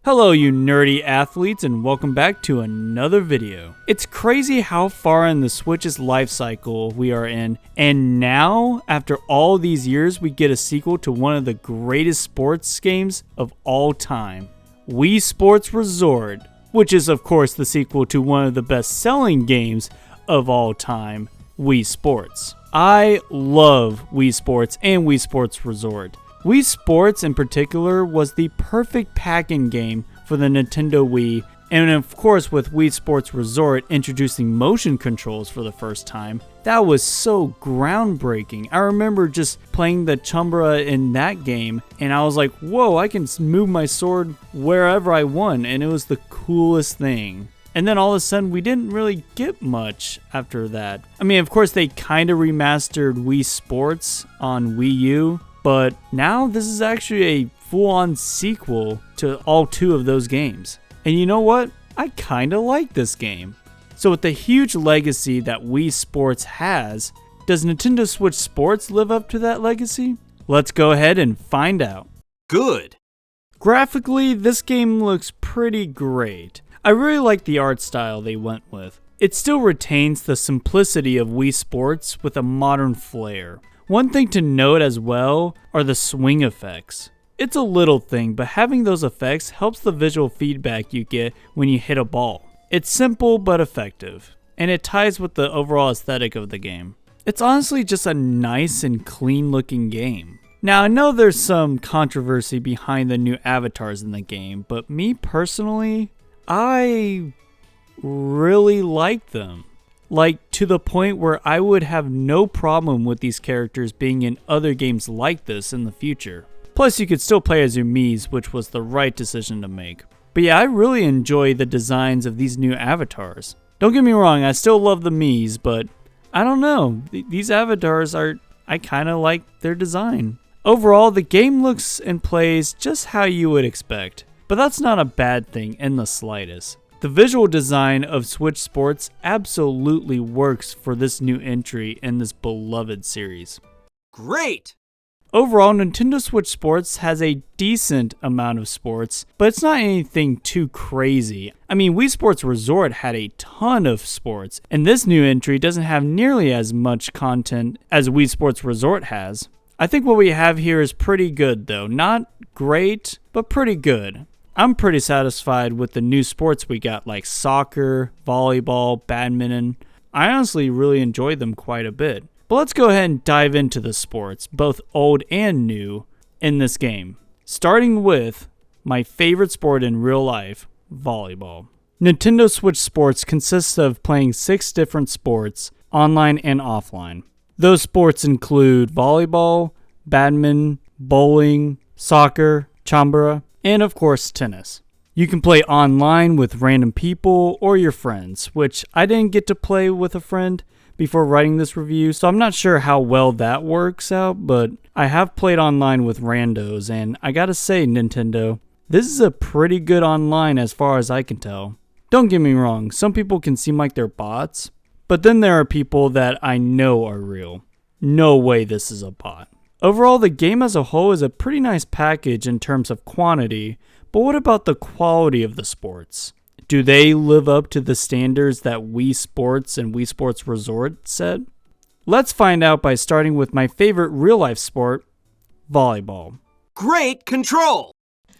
Hello you nerdy athletes and welcome back to another video. It's crazy how far in the Switch's life cycle we are in, and now after all these years we get a sequel to one of the greatest sports games of all time, Wii Sports Resort, which is of course the sequel to one of the best selling games of all time, Wii Sports. I love Wii Sports and Wii Sports Resort. Wii Sports in particular was the perfect pack-in game for the Nintendo Wii, and of course with Wii Sports Resort introducing motion controls for the first time, that was so groundbreaking. I remember just playing the Chumbra in that game and I was like, whoa, I can move my sword wherever I want, and it was the coolest thing. And then all of a sudden we didn't really get much after that. I mean, of course they kind of remastered Wii Sports on Wii U, but now this is actually a full-on sequel to all two of those games. And you know what? I kind of like this game. So with the huge legacy that Wii Sports has, does Nintendo Switch Sports live up to that legacy? Let's go ahead and find out. Good. Graphically, this game looks pretty great. I really like the art style they went with. It still retains the simplicity of Wii Sports with a modern flair. One thing to note as well are the swing effects. It's a little thing, but having those effects helps the visual feedback you get when you hit a ball. It's simple but effective, and it ties with the overall aesthetic of the game. It's honestly just a nice and clean looking game. Now I know there's some controversy behind the new avatars in the game, but me personally, I really like them. Like, to the point where I would have no problem with these characters being in other games like this in the future. Plus, you could still play as your Miis, which was the right decision to make. But yeah, I really enjoy the designs of these new avatars. Don't get me wrong, I still love the Miis, but I don't know. These avatars I kind of like their design. Overall, the game looks and plays just how you would expect. But that's not a bad thing in the slightest. The visual design of Switch Sports absolutely works for this new entry in this beloved series. Great! Overall, Nintendo Switch Sports has a decent amount of sports, but it's not anything too crazy. I mean, Wii Sports Resort had a ton of sports, and this new entry doesn't have nearly as much content as Wii Sports Resort has. I think what we have here is pretty good though. Not great, but pretty good. I'm pretty satisfied with the new sports we got, like soccer, volleyball, badminton. I honestly really enjoyed them quite a bit. But let's go ahead and dive into the sports, both old and new, in this game. Starting with my favorite sport in real life, volleyball. Nintendo Switch Sports consists of playing 6 different sports, online and offline. Those sports include volleyball, badminton, bowling, soccer, chumbra, and of course tennis. You can play online with random people or your friends, which I didn't get to play with a friend before writing this review, so I'm not sure how well that works out, but I have played online with randos, and I gotta say, Nintendo, this is a pretty good online as far as I can tell. Don't get me wrong, some people can seem like they're bots, but then there are people that I know are real. No way this is a bot. Overall, the game as a whole is a pretty nice package in terms of quantity, but what about the quality of the sports? Do they live up to the standards that Wii Sports and Wii Sports Resort set? Let's find out by starting with my favorite real-life sport, volleyball. Great control!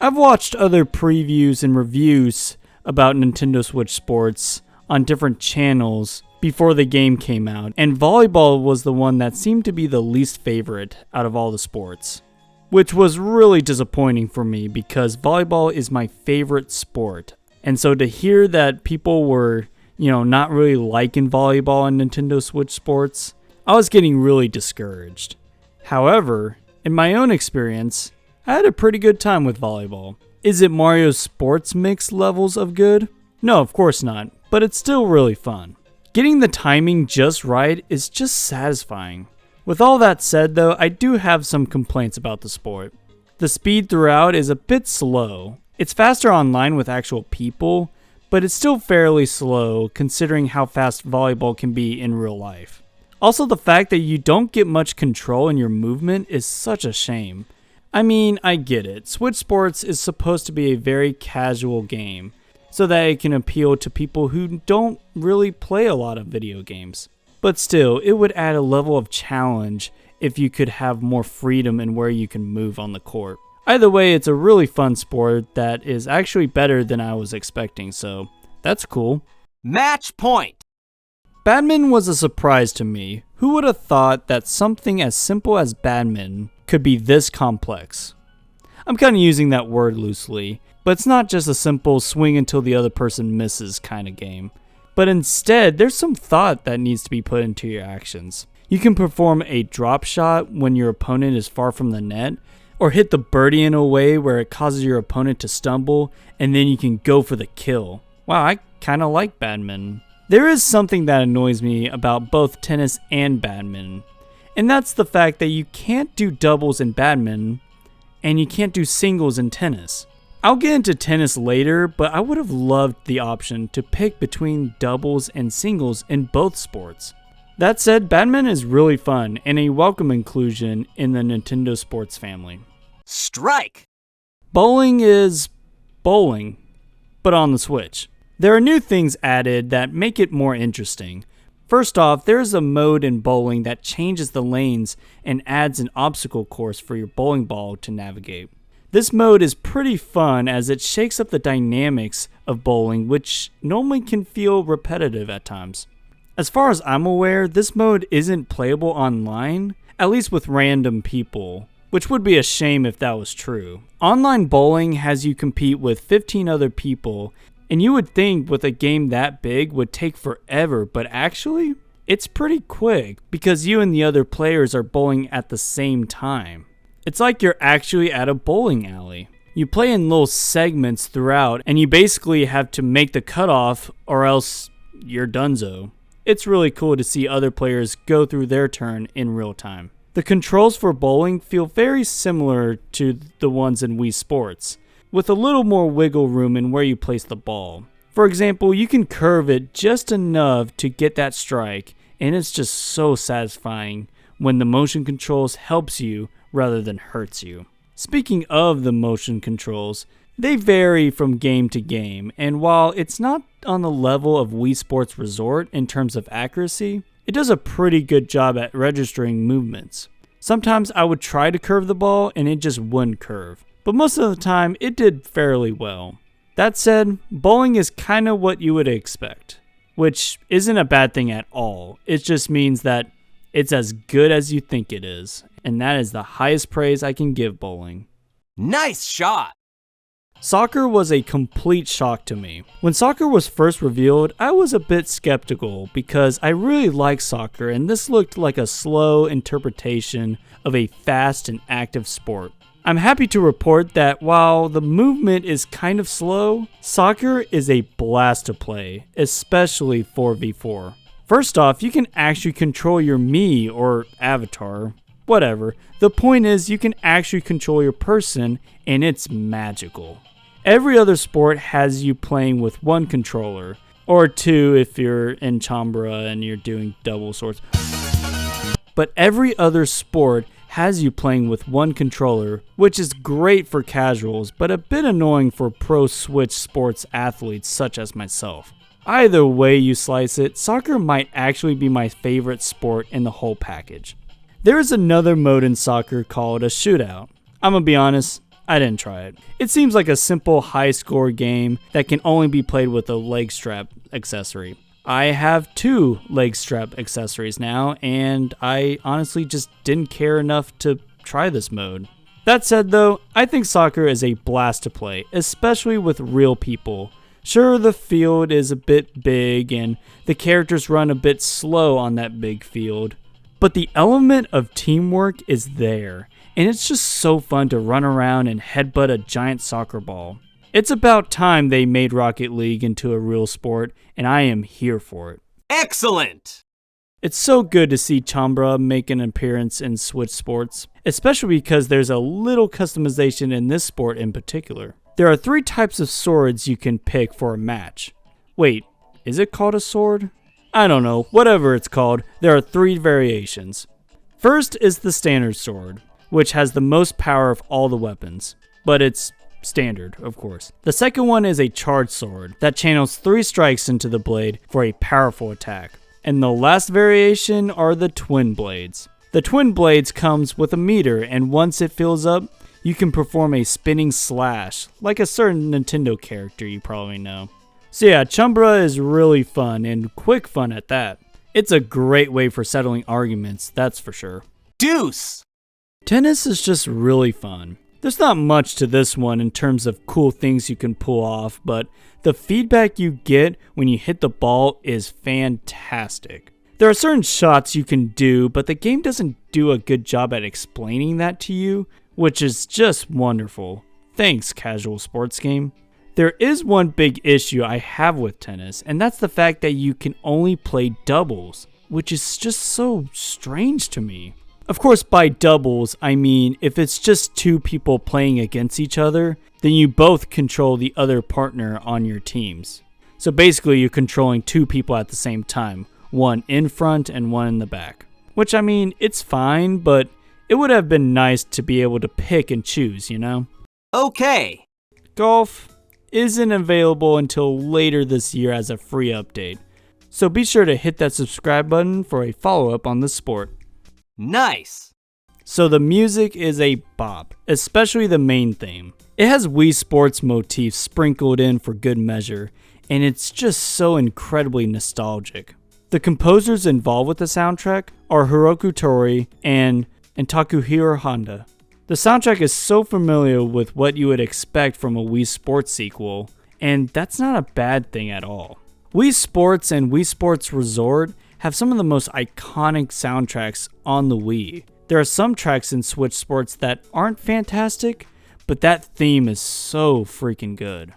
I've watched other previews and reviews about Nintendo Switch Sports on different channels before the game came out, and volleyball was the one that seemed to be the least favorite out of all the sports, which was really disappointing for me because volleyball is my favorite sport. And so to hear that people were, not really liking volleyball on Nintendo Switch Sports, I was getting really discouraged. However, in my own experience, I had a pretty good time with volleyball. Is it Mario Sports Mix levels of good? No, of course not, but it's still really fun. Getting the timing just right is just satisfying. With all that said though, I do have some complaints about the sport. The speed throughout is a bit slow. It's faster online with actual people, but it's still fairly slow considering how fast volleyball can be in real life. Also, the fact that you don't get much control in your movement is such a shame. I mean, I get it. Switch Sports is supposed to be a very casual game, so that it can appeal to people who don't really play a lot of video games. But still, it would add a level of challenge if you could have more freedom in where you can move on the court. Either way, it's a really fun sport that is actually better than I was expecting, so that's cool. Match point. Badminton was a surprise to me. Who would have thought that something as simple as badminton could be this complex? I'm kind of using that word loosely, but it's not just a simple swing until the other person misses kind of game. But instead, there's some thought that needs to be put into your actions. You can perform a drop shot when your opponent is far from the net, or hit the birdie in a way where it causes your opponent to stumble, and then you can go for the kill. Wow, I kind of like badminton. There is something that annoys me about both tennis and badminton, and that's the fact that you can't do doubles in badminton, and you can't do singles in tennis. I'll get into tennis later, but I would have loved the option to pick between doubles and singles in both sports. That said, badminton is really fun and a welcome inclusion in the Nintendo Sports family. Strike. Bowling is bowling, but on the Switch. There are new things added that make it more interesting. First off, there is a mode in bowling that changes the lanes and adds an obstacle course for your bowling ball to navigate. This mode is pretty fun as it shakes up the dynamics of bowling, which normally can feel repetitive at times. As far as I'm aware, this mode isn't playable online, at least with random people, which would be a shame if that was true. Online bowling has you compete with 15 other people, and you would think with a game that big would take forever, but actually, it's pretty quick because you and the other players are bowling at the same time. It's like you're actually at a bowling alley. You play in little segments throughout, and you basically have to make the cutoff or else you're donezo. It's really cool to see other players go through their turn in real time. The controls for bowling feel very similar to the ones in Wii Sports, with a little more wiggle room in where you place the ball. For example, you can curve it just enough to get that strike, and it's just so satisfying when the motion controls helps you rather than hurts you. Speaking of the motion controls, they vary from game to game, and while it's not on the level of Wii Sports Resort in terms of accuracy, it does a pretty good job at registering movements. Sometimes I would try to curve the ball and it just wouldn't curve, but most of the time it did fairly well. That said, bowling is kind of what you would expect, which isn't a bad thing at all. It just means that it's as good as you think it is, and that is the highest praise I can give bowling. Nice shot. Soccer was a complete shock to me. When soccer was first revealed, I was a bit skeptical because I really like soccer and this looked like a slow interpretation of a fast and active sport. I'm happy to report that while the movement is kind of slow, soccer is a blast to play, especially 4v4. First off, you can actually control your Mii or avatar, whatever. The point is you can actually control your person and it's magical. Every other sport has you playing with one controller, or two if you're in Chumbra and you're doing double swords. But every other sport has you playing with one controller, which is great for casuals, but a bit annoying for pro Switch sports athletes such as myself. Either way you slice it, soccer might actually be my favorite sport in the whole package. There is another mode in soccer called a shootout. I'm gonna be honest, I didn't try it. It seems like a simple high score game that can only be played with a leg strap accessory. I have 2 leg strap accessories now, and I honestly just didn't care enough to try this mode. That said though, I think soccer is a blast to play, especially with real people. Sure, the field is a bit big and the characters run a bit slow on that big field, but the element of teamwork is there, and it's just so fun to run around and headbutt a giant soccer ball. It's about time they made Rocket League into a real sport, and I am here for it. Excellent! It's so good to see Chumbra make an appearance in Switch Sports, especially because there's a little customization in this sport in particular. There are 3 types of swords you can pick for a match. Wait, is it called a sword? I don't know, whatever it's called, there are 3 variations. First is the standard sword, which has the most power of all the weapons, but it's standard, of course. The second one is a charge sword that channels 3 strikes into the blade for a powerful attack. And the last variation are the twin blades. The twin blades comes with a meter, and once it fills up, you can perform a spinning slash, like a certain Nintendo character you probably know. So yeah, Chumbra is really fun, and quick fun at that. It's a great way for settling arguments, that's for sure. Deuce! Tennis is just really fun. There's not much to this one in terms of cool things you can pull off, but the feedback you get when you hit the ball is fantastic. There are certain shots you can do, but the game doesn't do a good job at explaining that to you, which is just wonderful. Thanks, casual sports game. There is one big issue I have with tennis, and that's the fact that you can only play doubles, which is just so strange to me. Of course, by doubles, I mean if it's just 2 people playing against each other, then you both control the other partner on your teams. So basically, you're controlling 2 people at the same time, one in front and one in the back. Which, I mean, it's fine, but it would have been nice to be able to pick and choose, you know? Okay. Golf isn't available until later this year as a free update, so be sure to hit that subscribe button for a follow-up on this sport. Nice! So the music is a bop, especially the main theme. It has Wii Sports motifs sprinkled in for good measure, and it's just so incredibly nostalgic. The composers involved with the soundtrack are Hiroki Tori and Takuhiro Honda. The soundtrack is so familiar with what you would expect from a Wii Sports sequel, and that's not a bad thing at all. Wii Sports and Wii Sports Resort have some of the most iconic soundtracks on the Wii. There are some tracks in Switch Sports that aren't fantastic, but that theme is so freaking good.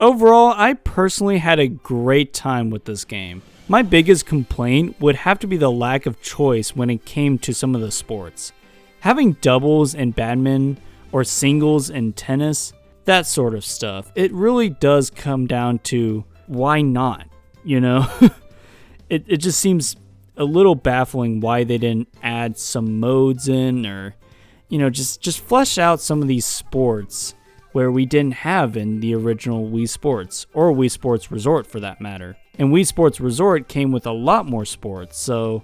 Overall, I personally had a great time with this game. My biggest complaint would have to be the lack of choice when it came to some of the sports. Having doubles in badminton or singles in tennis, that sort of stuff, it really does come down to why not, you know? It just seems a little baffling why they didn't add some modes in, or, you know, just flesh out some of these sports where we didn't have in the original Wii Sports, or Wii Sports Resort for that matter. And Wii Sports Resort came with a lot more sports, so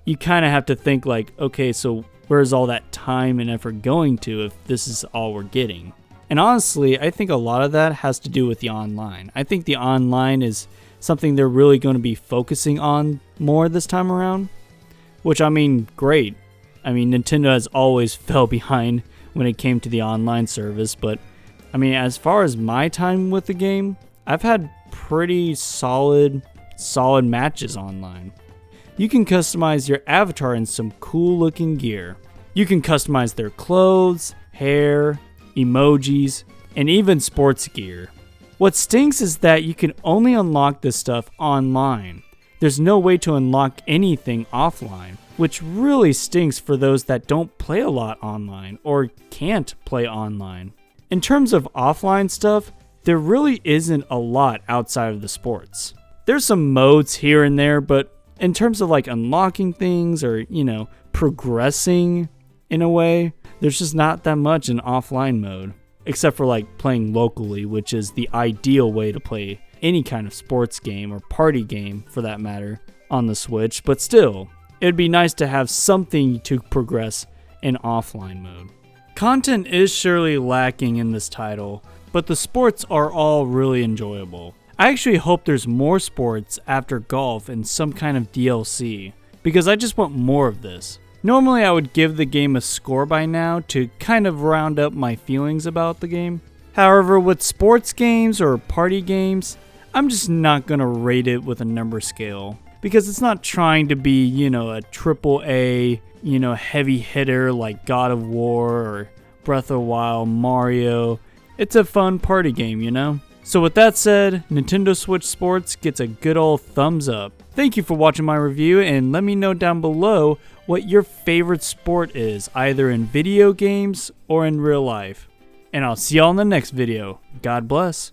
you kind of have to think like, okay, so where's all that time and effort going to if this is all we're getting? And honestly, I think a lot of that has to do with the online. I think the online is something they're really going to be focusing on more this time around, which, I mean, great. I mean, Nintendo has always fell behind when it came to the online service, but I mean, as far as my time with the game, I've had pretty solid matches online. You can customize your avatar in some cool looking gear. You can customize their clothes, hair, emojis, and even sports gear. What stinks is that you can only unlock this stuff online. There's no way to unlock anything offline, which really stinks for those that don't play a lot online or can't play online. In terms of offline stuff, there really isn't a lot outside of the sports. There's some modes here and there, but in terms of like unlocking things or, you know, progressing in a way, there's just not that much in offline mode. Except for like playing locally, which is the ideal way to play any kind of sports game or party game for that matter on the Switch. But still, it'd be nice to have something to progress in offline mode. Content is surely lacking in this title, but the sports are all really enjoyable. I actually hope there's more sports after golf and some kind of DLC, because I just want more of this. Normally I would give the game a score by now to kind of round up my feelings about the game. However, with sports games or party games, I'm just not going to rate it with a number scale, because it's not trying to be, you know, a AAA, you know, heavy hitter like God of War or Breath of the Wild, Mario. It's a fun party game, you know? So with that said, Nintendo Switch Sports gets a good old thumbs up. Thank you for watching my review, and let me know down below what your favorite sport is, either in video games or in real life. And I'll see y'all in the next video. God bless.